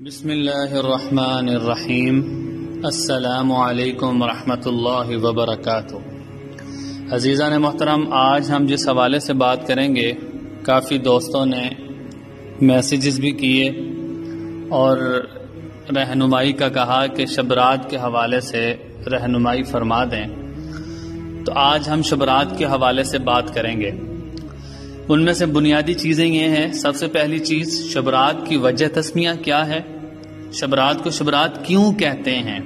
بسم اللہ الرحمن الرحیم۔ السلام علیکم ورحمۃ اللہ وبرکاتہ۔ عزیزان محترم، آج ہم جس حوالے سے بات کریں گے، کافی دوستوں نے میسیجز بھی کیے اور رہنمائی کا کہا کہ شبرات کے حوالے سے رہنمائی فرما دیں، تو آج ہم شبرات کے حوالے سے بات کریں گے۔ ان میں سے بنیادی چیزیں یہ ہیں۔ سب سے پہلی چیز، شبرات کی وجہ تسمیہ کیا ہے، شبرات کو شبرات کیوں کہتے ہیں۔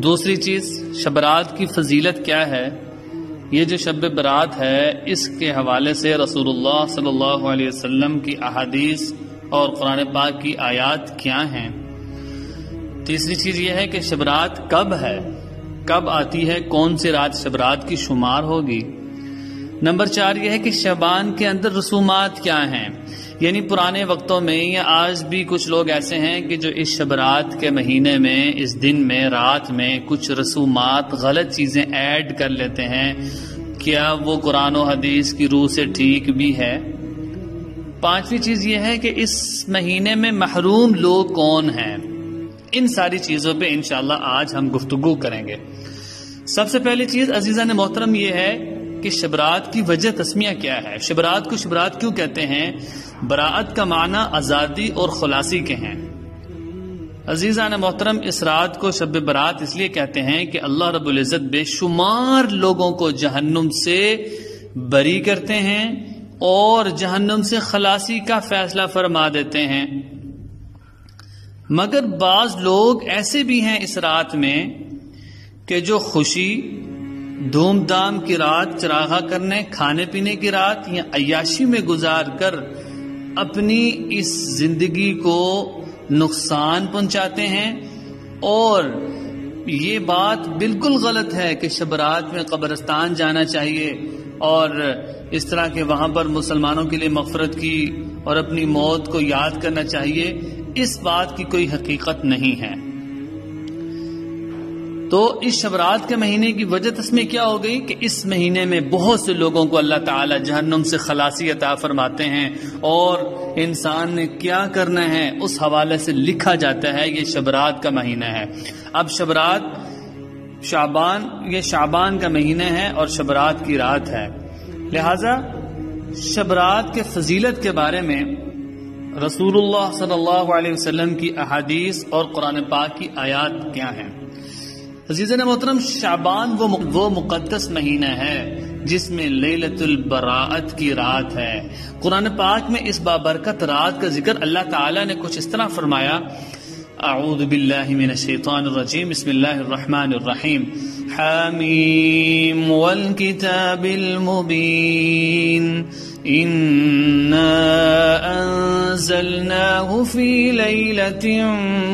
دوسری چیز، شبرات کی فضیلت کیا ہے۔ یہ جو شب برات ہے، اس کے حوالے سے رسول اللہ صلی اللہ علیہ وسلم کی احادیث اور قرآن پاک کی آیات کیا ہیں۔ تیسری چیز یہ ہے کہ شبرات کب ہے، کب آتی ہے، کون سی رات شبرات کی شمار ہوگی۔ نمبر 4 یہ ہے کہ شعبان کے اندر رسومات کیا ہیں، یعنی پرانے وقتوں میں یا آج بھی کچھ لوگ ایسے ہیں کہ جو اس شبرات کے مہینے میں، اس دن میں، رات میں کچھ رسومات، غلط چیزیں ایڈ کر لیتے ہیں۔ کیا وہ قرآن و حدیث کی روح سے ٹھیک بھی ہے؟ 5ویں چیز یہ ہے کہ اس مہینے میں محروم لوگ کون ہیں۔ ان ساری چیزوں پہ انشاءاللہ آج ہم گفتگو کریں گے۔ سب سے پہلی چیز عزیزان محترم یہ ہے کہ شبرات کی وجہ تسمیہ کیا ہے، شبرات کو شبرات کیوں کہتے ہیں۔ براءت کا معنی آزادی اور خلاصی کے ہیں۔ عزیزان محترم، اس رات کو شب برات اس لیے کہتے ہیں کہ اللہ رب العزت بے شمار لوگوں کو جہنم سے بری کرتے ہیں اور جہنم سے خلاصی کا فیصلہ فرما دیتے ہیں۔ مگر بعض لوگ ایسے بھی ہیں اس رات میں کہ جو خوشی، دھوم دھام کی رات، چراغاں کرنے، کھانے پینے کی رات یا عیاشی میں گزار کر اپنی اس زندگی کو نقصان پہنچاتے ہیں۔ اور یہ بات بالکل غلط ہے کہ شبرات میں قبرستان جانا چاہیے اور اس طرح کے وہاں پر مسلمانوں کے لیے مغفرت کی اور اپنی موت کو یاد کرنا چاہیے۔ اس بات کی کوئی حقیقت نہیں ہے۔ تو اس شبرات کے مہینے کی وجہ تسمیہ کیا ہو گئی کہ اس مہینے میں بہت سے لوگوں کو اللہ تعالی جہنم سے خلاصی عطا فرماتے ہیں، اور انسان نے کیا کرنا ہے اس حوالے سے لکھا جاتا ہے۔ یہ شبرات کا مہینہ ہے۔ اب شبرات یہ شعبان کا مہینہ ہے اور شبرات کی رات ہے، لہذا شبرات کے فضیلت کے بارے میں رسول اللہ صلی اللہ علیہ وسلم کی احادیث اور قرآن پاک کی آیات کیا ہیں۔ عزیزان محترم، شعبان وہ مقدس مہینہ ہے جس میں لیلۃ البراءت کی رات ہے۔ قرآن پاک میں اس بابرکت رات کا ذکر اللہ تعالی نے کچھ اس طرح فرمایا، اعوذ باللہ من الشیطان الرجیم، بسم اللہ الرحمن الرحیم، حامیم والکتاب المبین، إِنَّا أَنزَلْنَاهُ فِي لَيْلَةٍ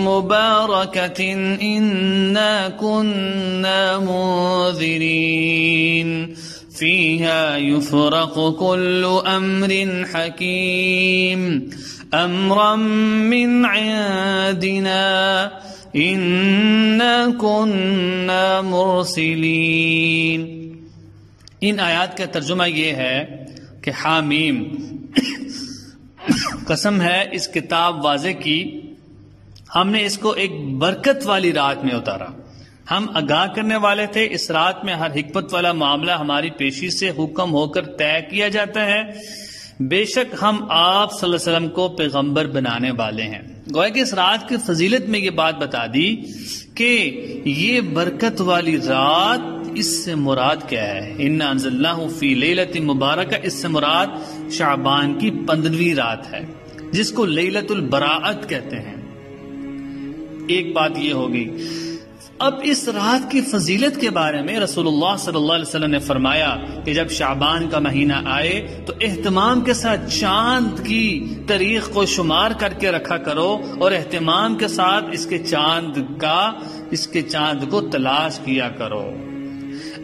مُبَارَكَةٍ إِنَّا كُنَّا مُنذِرِينَ فِيهَا يُفْرَقُ كُلُّ أَمْرٍ حَكِيمٍ أَمْرًا مِّنْ عِندِنَا إِنَّا كُنَّا مُرْسِلِينَ۔ ان آیات کا ترجمہ یہ ہے کہ حامیم، قسم ہے اس کتاب واضح کی، ہم نے اس کو ایک برکت والی رات میں اتارا۔ ہم آگاہ کرنے والے تھے، اس رات میں ہر حکمت والا معاملہ ہماری پیشی سے حکم ہو کر طے کیا جاتا ہے۔ بے شک ہم آپ صلی اللہ علیہ وسلم کو پیغمبر بنانے والے ہیں۔ گویا کہ اس رات کی فضیلت میں یہ بات بتا دی کہ یہ برکت والی رات، اس سے مراد کیا ہے۔ اِنَّا أَنزَلْنَاهُ فِي لَيْلَةٍ مُبَارَكَةٍ، اس سے مراد شعبان کی 15ویں رات ہے جس کو لیلۃ البراءت کہتے ہیں۔ ایک بات یہ ہوگی۔ اب اس رات کی فضیلت کے بارے میں رسول اللہ صلی اللہ علیہ وسلم نے فرمایا کہ جب شعبان کا مہینہ آئے تو اہتمام کے ساتھ چاند کی تاریخ کو شمار کر کے رکھا کرو، اور اہتمام کے ساتھ اس کے چاند کو تلاش کیا کرو۔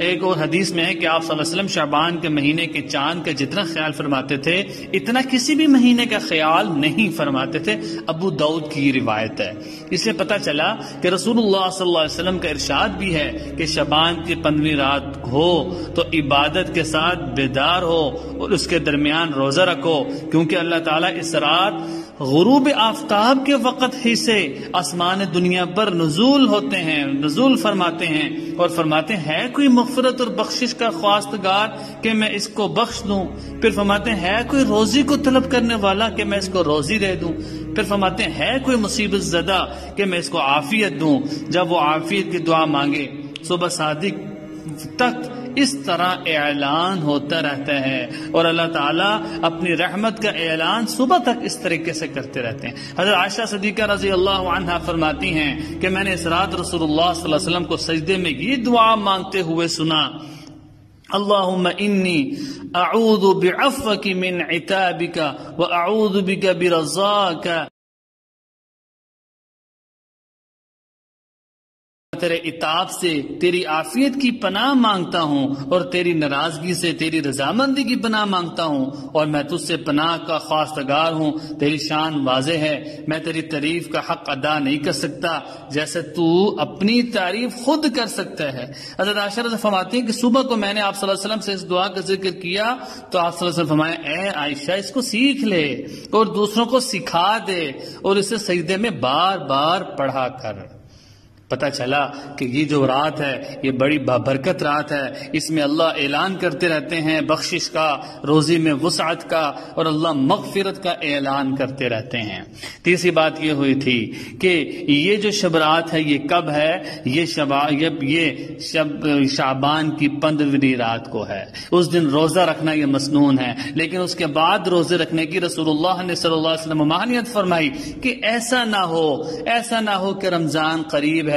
ایک اور حدیث میں ہے کہ آپ صلی اللہ علیہ وسلم شعبان کے مہینے کے چاند کا جتنا خیال فرماتے تھے اتنا کسی بھی مہینے کا خیال نہیں فرماتے تھے۔ ابو داؤد کی یہ روایت ہے۔ اس سے پتہ چلا کہ رسول اللہ صلی اللہ علیہ وسلم کا ارشاد بھی ہے کہ شعبان کی 15ویں رات ہو تو عبادت کے ساتھ بیدار ہو اور اس کے درمیان روزہ رکھو، کیونکہ اللہ تعالیٰ اس رات غروب آفتاب کے وقت ہی سے آسمان دنیا پر نزول ہوتے ہیں، نزول فرماتے ہیں اور فرماتے ہیں ہے کوئی مغفرت اور بخشش کا خواستگار کہ میں اس کو بخش دوں؟ پھر فرماتے ہیں ہے کوئی روزی کو طلب کرنے والا کہ میں اس کو روزی دے دوں؟ پھر فرماتے ہیں ہے کوئی مصیبت زدہ کہ میں اس کو عافیت دوں؟ جب وہ عافیت کی دعا مانگے صبح صادق تک اس طرح اعلان ہوتا رہتا ہے، اور اللہ تعالیٰ اپنی رحمت کا اعلان صبح تک اس طریقے سے کرتے رہتے ہیں۔ حضرت عائشہ صدیقہ رضی اللہ عنہا فرماتی ہیں کہ میں نے اس رات رسول اللہ صلی اللہ علیہ وسلم کو سجدے میں یہ دعا مانگتے ہوئے سنا، اللہم انی اعوذ بعفوک من عتابک واعوذ بک برضاک، تیرے عتاب سے تیری عافیت کی پناہ مانگتا ہوں اور تیری ناراضگی سے تیری رضامندی کی پناہ مانگتا ہوں، اور میں تجھ سے پناہ کا خواستگار ہوں۔ تیری شان واضح ہے، میں تیری تعریف کا حق ادا نہیں کر سکتا جیسے تو اپنی تعریف خود کر سکتا ہے۔ حضرت عائشہ رضی اللہ عنہا فرماتی ہیں کہ صبح کو میں نے آپ صلی اللہ علیہ وسلم سے اس دعا کا ذکر کیا تو آپ صلی اللہ علیہ وسلم فرمایا اے عائشہ اس کو سیکھ لے اور دوسروں کو سکھا دے اور اسے سجدے میں بار بار پڑھا کر۔ پتہ چلا کہ یہ جو رات ہے یہ بڑی بابرکت رات ہے، اس میں اللہ اعلان کرتے رہتے ہیں بخشش کا، روزی میں وسعت کا، اور اللہ مغفرت کا اعلان کرتے رہتے ہیں۔ تیسری بات یہ ہوئی تھی کہ یہ جو شب رات ہے یہ کب ہے؟ یہ شب شعبان کی 15ویں رات کو ہے۔ اس دن روزہ رکھنا یہ مسنون ہے، لیکن اس کے بعد روزے رکھنے کی رسول اللہ نے صلی اللہ علیہ وسلم ممانعت فرمائی کہ ایسا نہ ہو کہ رمضان قریب ہے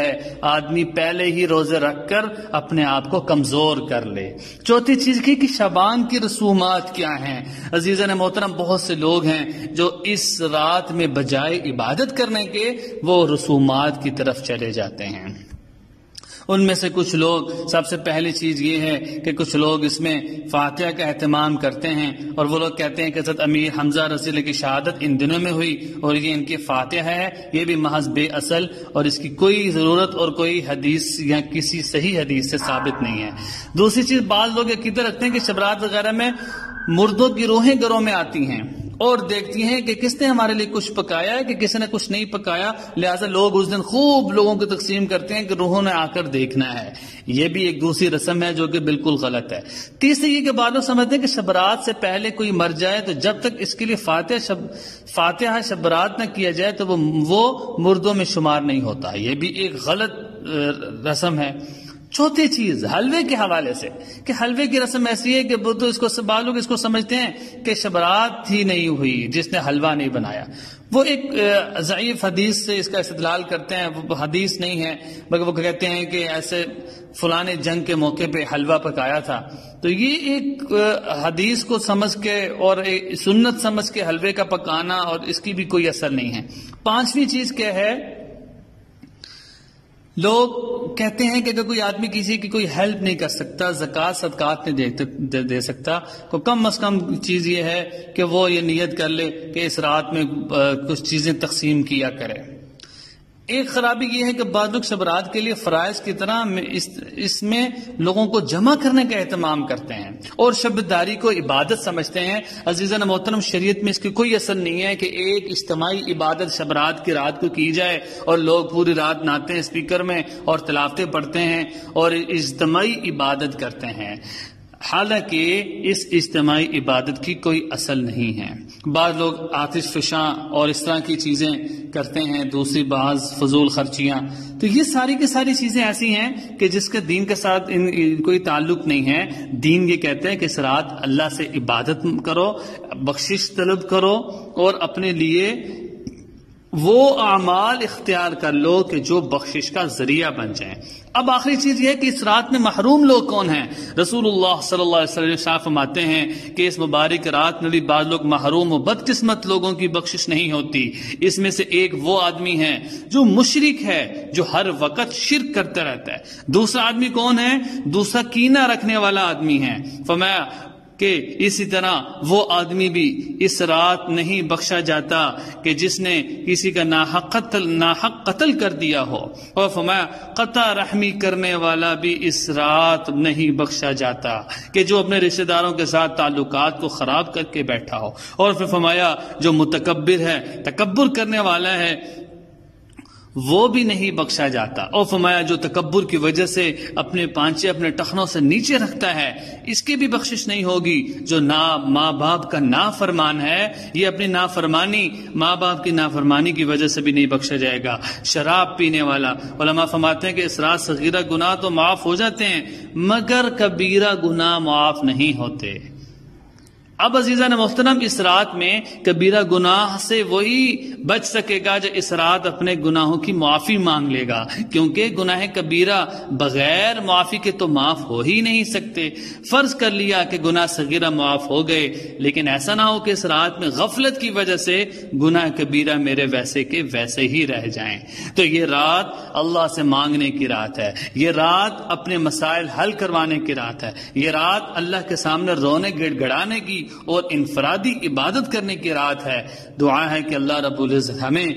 آدمی پہلے ہی روزے رکھ کر اپنے آپ کو کمزور کر لے۔ چوتھی چیز کی کہ شعبان کی رسومات کیا ہیں؟ عزیزان محترم، بہت سے لوگ ہیں جو اس رات میں بجائے عبادت کرنے کے وہ رسومات کی طرف چلے جاتے ہیں۔ ان میں سے کچھ لوگ، سب سے پہلی چیز یہ ہے کہ کچھ لوگ اس میں فاتحہ کا اہتمام کرتے ہیں، اور وہ لوگ کہتے ہیں کہ حضرت امیر حمزہ رضی اللہ کی شہادت ان دنوں میں ہوئی اور یہ ان کی فاتحہ ہے، یہ بھی محض بے اصل اور اس کی کوئی ضرورت اور کوئی حدیث یا کسی صحیح حدیث سے ثابت نہیں ہے۔ دوسری چیز، بعض لوگ عقیدہ رکھتے ہیں کہ شبرات وغیرہ میں مردوں کی روحیں گھروں میں آتی ہیں اور دیکھتی ہیں کہ کس نے ہمارے لیے کچھ پکایا ہے کہ کسی نے کچھ نہیں پکایا، لہٰذا لوگ اس دن خوب لوگوں کو تقسیم کرتے ہیں کہ روحوں نے آ کر دیکھنا ہے۔ یہ بھی ایک دوسری رسم ہے جو کہ بالکل غلط ہے۔ تیسری یہ کہ بعض لوگ سمجھتے ہیں کہ شبرات سے پہلے کوئی مر جائے تو جب تک اس کے لیے فاتحہ شبرات نہ کیا جائے تو وہ مردوں میں شمار نہیں ہوتا۔ یہ بھی ایک غلط رسم ہے۔ چوتھی چیز، حلوے کے حوالے سے کہ حلوے کی رسم ایسی ہے کہ بعض لوگ اس کو سمجھتے ہیں کہ شبرات ہی نہیں ہوئی جس نے حلوہ نہیں بنایا۔ وہ ایک ضعیف حدیث سے اس کا استدلال کرتے ہیں، وہ حدیث نہیں ہے بلکہ وہ کہتے ہیں کہ ایسے فلانے جنگ کے موقع پہ حلوہ پکایا تھا، تو یہ ایک حدیث کو سمجھ کے اور سنت سمجھ کے حلوے کا پکانا اور اس کی بھی کوئی اثر نہیں ہے۔ پانچویں چیز کیا ہے؟ لوگ کہتے ہیں کہ اگر کوئی آدمی کسی کی کوئی ہیلپ نہیں کر سکتا، زکوٰۃ صدقات نہیں دے سکتا، تو کم از کم چیز یہ ہے کہ وہ یہ نیت کر لے کہ اس رات میں کچھ چیزیں تقسیم کیا کرے۔ ایک خرابی یہ ہے کہ بعض لوگ شبرات کے لیے فرائض کی طرح اس میں لوگوں کو جمع کرنے کا اہتمام کرتے ہیں اور شبداری کو عبادت سمجھتے ہیں۔ عزیزان محترم، شریعت میں اس کی کوئی اثر نہیں ہے کہ ایک اجتماعی عبادت شبرات کی رات کو کی جائے اور لوگ پوری رات ناتے ہیں اسپیکر میں اور تلاوتیں پڑھتے ہیں اور اجتماعی عبادت کرتے ہیں، حالانکہ اس اجتماعی عبادت کی کوئی اصل نہیں ہے۔ بعض لوگ آتش فشاں اور اس طرح کی چیزیں کرتے ہیں، دوسری بعض فضول خرچیاں، تو یہ ساری کی ساری چیزیں ایسی ہیں کہ جس کے دین کے ساتھ کوئی تعلق نہیں ہے۔ دین یہ کہتے ہیں کہ اس رات اللہ سے عبادت کرو، بخشش طلب کرو اور اپنے لیے وہ اعمال اختیار کر لو کہ جو بخشش کا ذریعہ بن جائیں۔ اب آخری چیز یہ ہے کہ اس رات میں محروم لوگ کون ہیں؟ رسول اللہ صلی اللہ علیہ وسلم صاف فرماتے ہیں کہ اس مبارک رات میں بھی بعض لوگ محروم و بدقسمت لوگوں کی بخشش نہیں ہوتی۔ اس میں سے ایک وہ آدمی ہے جو مشرک ہے، جو ہر وقت شرک کرتا رہتا ہے۔ دوسرا آدمی کون ہے؟ دوسرا کینہ رکھنے والا آدمی ہے۔ فرمایا کہ اسی طرح وہ آدمی بھی اس رات نہیں بخشا جاتا کہ جس نے کسی کا ناحق قتل کر دیا ہو، اور فرمایا قطع رحمی کرنے والا بھی اس رات نہیں بخشا جاتا کہ جو اپنے رشتہ داروں کے ساتھ تعلقات کو خراب کر کے بیٹھا ہو، اور پھر فرمایا جو متکبر ہے، تکبر کرنے والا ہے، وہ بھی نہیں بخشا جاتا، اور فرمایا جو تکبر کی وجہ سے اپنے پانچے اپنے ٹخنوں سے نیچے رکھتا ہے اس کی بھی بخشش نہیں ہوگی۔ جو ماں باپ کا نافرمان ہے، یہ اپنی نافرمانی، ماں باپ کی نافرمانی کی وجہ سے بھی نہیں بخشا جائے گا۔ شراب پینے والا، علماء فرماتے ہیں کہ اسراف صغیرہ گناہ تو معاف ہو جاتے ہیں مگر کبیرہ گناہ معاف نہیں ہوتے۔ اب عزیزان محترم، اس رات میں کبیرہ گناہ سے وہی بچ سکے گا جو اس رات اپنے گناہوں کی معافی مانگ لے گا، کیونکہ گناہ کبیرہ بغیر معافی کے تو معاف ہو ہی نہیں سکتے۔ فرض کر لیا کہ گناہ صغیرہ معاف ہو گئے، لیکن ایسا نہ ہو کہ اس رات میں غفلت کی وجہ سے گناہ کبیرہ میرے ویسے کے ویسے ہی رہ جائیں۔ تو یہ رات اللہ سے مانگنے کی رات ہے، یہ رات اپنے مسائل حل کروانے کی رات ہے، یہ رات اللہ کے سامنے رونے گڑ گڑانے کی اور انفرادی عبادت کرنے کی رات ہے۔ دعا ہے کہ اللہ رب العزت ہمیں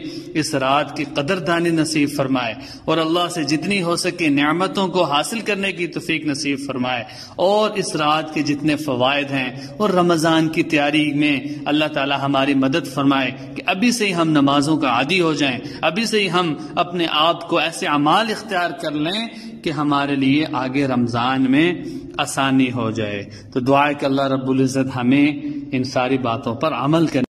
اس رات کی قدردانی نصیب فرمائے، اور اللہ سے جتنی ہو سکے نعمتوں کو حاصل کرنے کی توفیق نصیب فرمائے، اور اس رات کے جتنے فوائد ہیں اور رمضان کی تیاری میں اللہ تعالی ہماری مدد فرمائے کہ ابھی سے ہی ہم نمازوں کا عادی ہو جائیں، ابھی سے ہی ہم اپنے آپ کو ایسے اعمال اختیار کر لیں کہ ہمارے لیے آگے رمضان میں آسانی ہو جائے۔ تو دعا ہے کہ اللہ رب العزت ہمیں ان ساری باتوں پر عمل کرنے